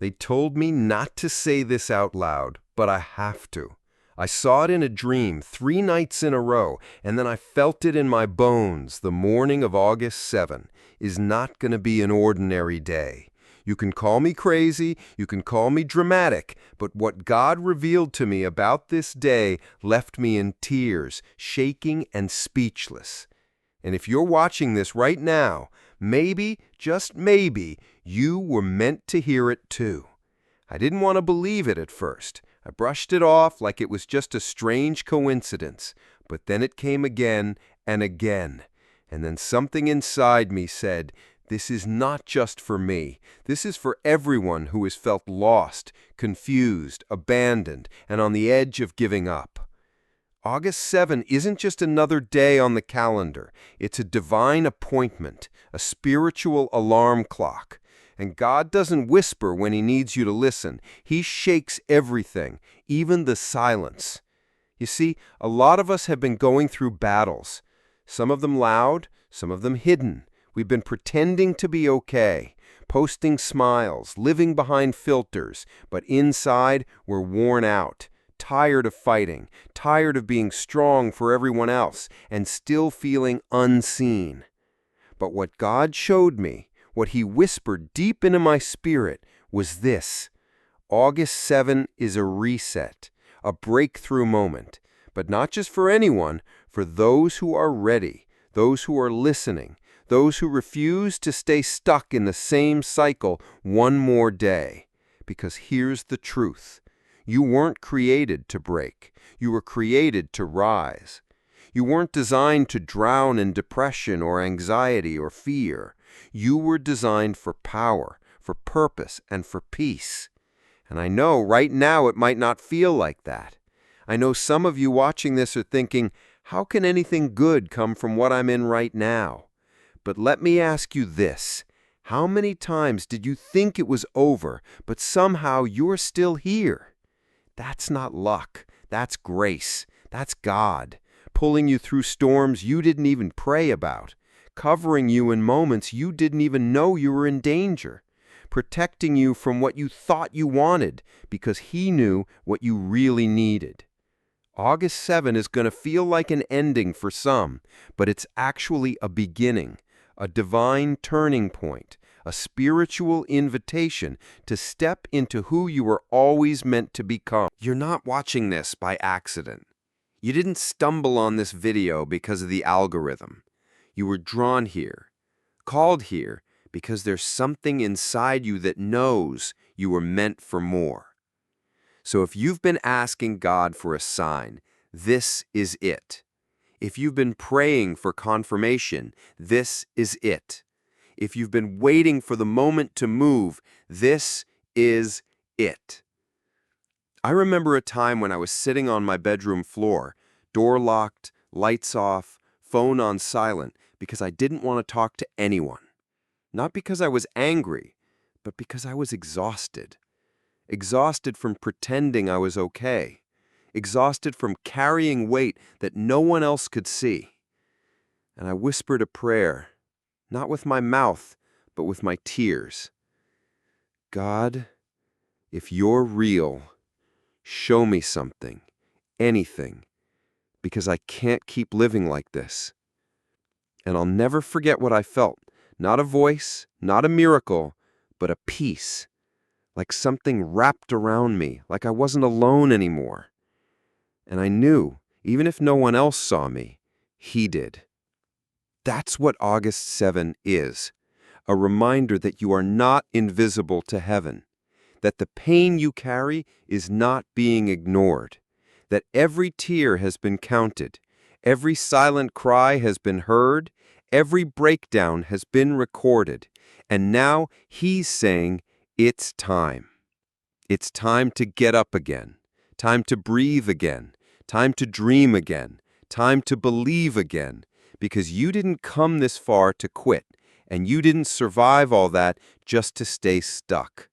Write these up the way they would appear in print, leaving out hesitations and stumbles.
They told me not to say this out loud, but I have to. I saw it in a dream 3 nights in a row, and then I felt it in my bones. The morning of August 7 is not going to be an ordinary day. You can call me crazy, you can call me dramatic, but what God revealed to me about this day left me in tears, shaking and speechless. And if you're watching this right now, maybe, just maybe, you were meant to hear it too. I didn't want to believe it at first. I brushed it off like it was just a strange coincidence. But then it came again and again. And then something inside me said, this is not just for me. This is for everyone who has felt lost, confused, abandoned, and on the edge of giving up. August 7 isn't just another day on the calendar. It's a divine appointment, a spiritual alarm clock. And God doesn't whisper when He needs you to listen. He shakes everything, even the silence. You see, a lot of us have been going through battles. Some of them loud, some of them hidden. We've been pretending to be okay, posting smiles, living behind filters, but inside we're worn out. Tired of fighting, tired of being strong for everyone else, and still feeling unseen. But what God showed me, what He whispered deep into my spirit, was this. August 7 is a reset, a breakthrough moment, but not just for anyone, for those who are ready, those who are listening, those who refuse to stay stuck in the same cycle one more day. Because here's the truth. You weren't created to break. You were created to rise. You weren't designed to drown in depression or anxiety or fear. You were designed for power, for purpose, and for peace. And I know right now it might not feel like that. I know some of you watching this are thinking, how can anything good come from what I'm in right now? But let me ask you this. How many times did you think it was over, but somehow you're still here? That's not luck. That's grace. That's God, pulling you through storms you didn't even pray about, covering you in moments you didn't even know you were in danger, protecting you from what you thought you wanted because He knew what you really needed. August 7 is going to feel like an ending for some, but it's actually a beginning, a divine turning point, a spiritual invitation to step into who you were always meant to become. You're not watching this by accident. You didn't stumble on this video because of the algorithm. You were drawn here, called here, because there's something inside you that knows you were meant for more. So if you've been asking God for a sign, this is it. If you've been praying for confirmation, this is it. If you've been waiting for the moment to move, this is it. I remember a time when I was sitting on my bedroom floor, door locked, lights off, phone on silent, because I didn't want to talk to anyone. Not because I was angry, but because I was exhausted. Exhausted from pretending I was okay. Exhausted from carrying weight that no one else could see. And I whispered a prayer. Not with my mouth, but with my tears. God, if you're real, show me something, anything, because I can't keep living like this. And I'll never forget what I felt. Not a voice, not a miracle, but a peace. Like something wrapped around me, like I wasn't alone anymore. And I knew, even if no one else saw me, He did. That's what August 7 is, a reminder that you are not invisible to heaven, that the pain you carry is not being ignored, that every tear has been counted, every silent cry has been heard, every breakdown has been recorded, and now He's saying, it's time. It's time to get up again, time to breathe again, time to dream again, time to believe again, because you didn't come this far to quit, and you didn't survive all that just to stay stuck.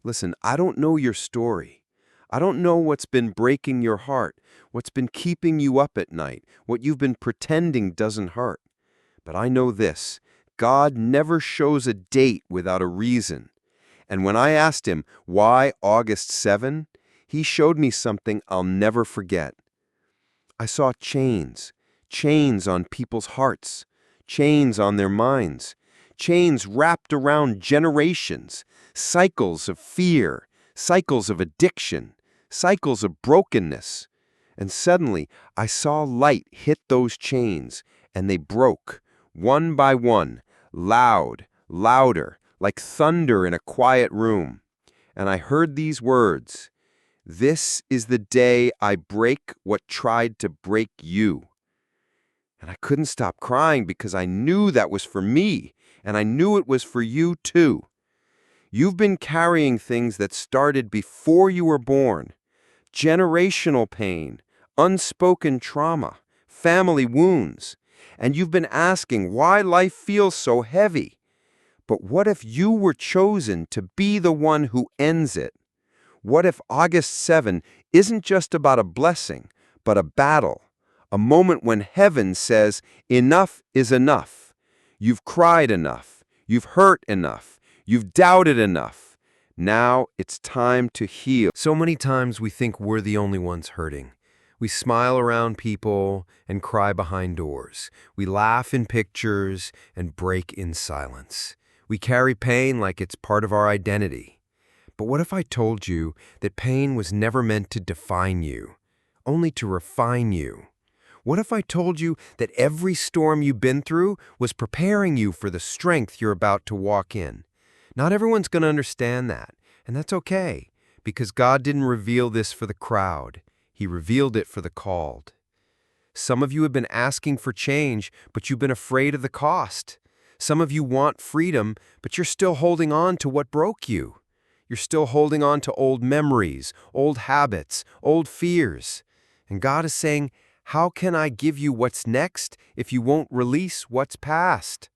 Listen, I don't know your story. I don't know what's been breaking your heart, what's been keeping you up at night, what you've been pretending doesn't hurt. But I know this, God never shows a date without a reason. And when I asked him why August 7, he showed me something I'll never forget. I saw chains, chains on people's hearts, chains on their minds, chains wrapped around generations, cycles of fear, cycles of addiction, cycles of brokenness. And suddenly I saw light hit those chains, and they broke, one by one, loud, louder, like thunder in a quiet room. And I heard these words, "This is the day I break what tried to break you." And I couldn't stop crying because I knew that was for me, and I knew it was for you too. You've been carrying things that started before you were born. Generational pain, unspoken trauma, family wounds. And you've been asking why life feels so heavy. But what if you were chosen to be the one who ends it? What if August 7 isn't just about a blessing, but a battle? A moment when heaven says, enough is enough. You've cried enough. You've hurt enough. You've doubted enough. Now it's time to heal. So many times we think we're the only ones hurting. We smile around people and cry behind doors. We laugh in pictures and break in silence. We carry pain like it's part of our identity. But what if I told you that pain was never meant to define you, only to refine you? What if I told you that every storm you've been through was preparing you for the strength you're about to walk in? Not everyone's going to understand that, and that's okay, because God didn't reveal this for the crowd. He revealed it for the called. Some of you have been asking for change, but you've been afraid of the cost. Some of you want freedom, but you're still holding on to what broke you. You're still holding on to old memories, old habits, old fears. And God is saying, how can I give you what's next if you won't release what's past?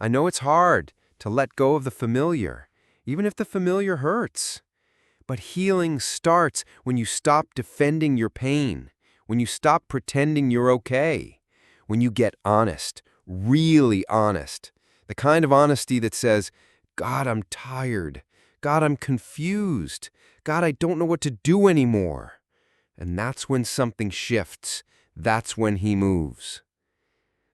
I know it's hard to let go of the familiar, even if the familiar hurts. But healing starts when you stop defending your pain, when you stop pretending you're okay, when you get honest, really honest. The kind of honesty that says, God, I'm tired. God, I'm confused. God, I don't know what to do anymore. And that's when something shifts. That's when He moves.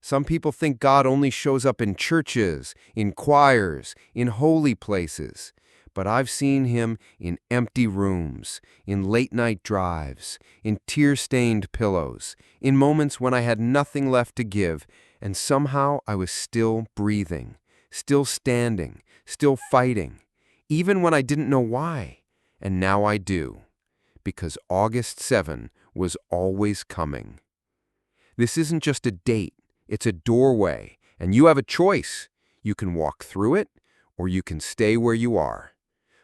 Some people think God only shows up in churches, in choirs, in holy places. But I've seen Him in empty rooms, in late-night drives, in tear-stained pillows, in moments when I had nothing left to give, and somehow I was still breathing, still standing, still fighting, even when I didn't know why. And now I do, because August 7 was always coming. This isn't just a date, it's a doorway, and you have a choice. You can walk through it, or you can stay where you are.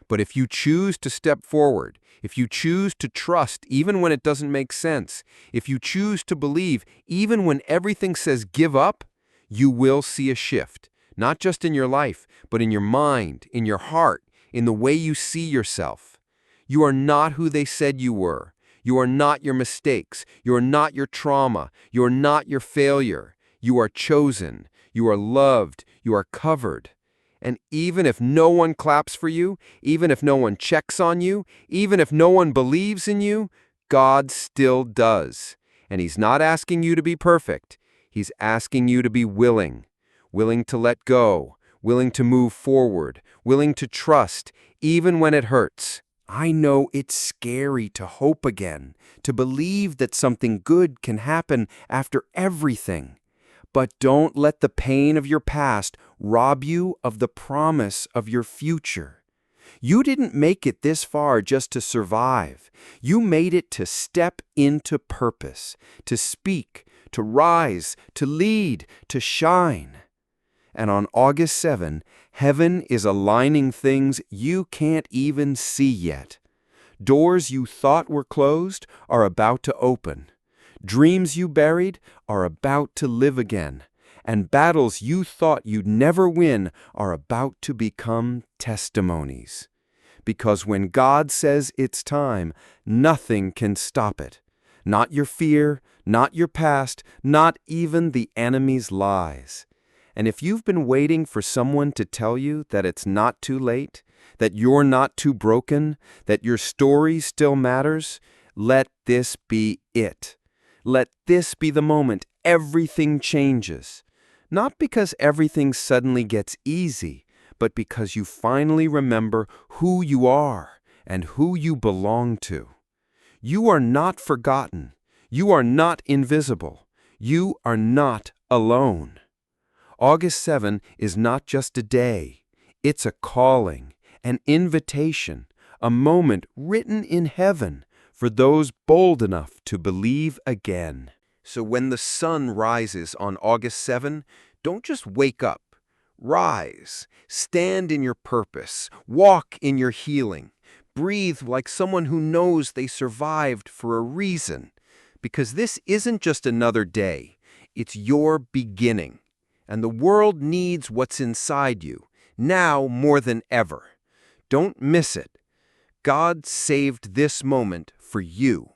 But if you choose to step forward, if you choose to trust even when it doesn't make sense, if you choose to believe even when everything says give up, you will see a shift, not just in your life, but in your mind, in your heart, in the way you see yourself. You are not who they said you were. You are not your mistakes. You are not your trauma. You are not your failure. You are chosen. You are loved. You are covered. And even if no one claps for you, even if no one checks on you, even if no one believes in you, God still does. And He's not asking you to be perfect. He's asking you to be willing to let go, willing to move forward, willing to trust, even when it hurts. I know it's scary to hope again, to believe that something good can happen after everything. But don't let the pain of your past rob you of the promise of your future. You didn't make it this far just to survive. You made it to step into purpose, to speak, to rise, to lead, to shine. And on August 7, heaven is aligning things you can't even see yet. Doors you thought were closed are about to open. Dreams you buried are about to live again. And battles you thought you'd never win are about to become testimonies. Because when God says it's time, nothing can stop it. Not your fear, not your past, not even the enemy's lies. And if you've been waiting for someone to tell you that it's not too late, that you're not too broken, that your story still matters, let this be it. Let this be the moment everything changes. Not because everything suddenly gets easy, but because you finally remember who you are and who you belong to. You are not forgotten. You are not invisible. You are not alone. August 7 is not just a day. It's a calling, an invitation, a moment written in heaven for those bold enough to believe again. So when the sun rises on August 7, don't just wake up. Rise, stand in your purpose, walk in your healing, breathe like someone who knows they survived for a reason. Because this isn't just another day, it's your beginning. And the world needs what's inside you, now more than ever. Don't miss it. God saved this moment for you.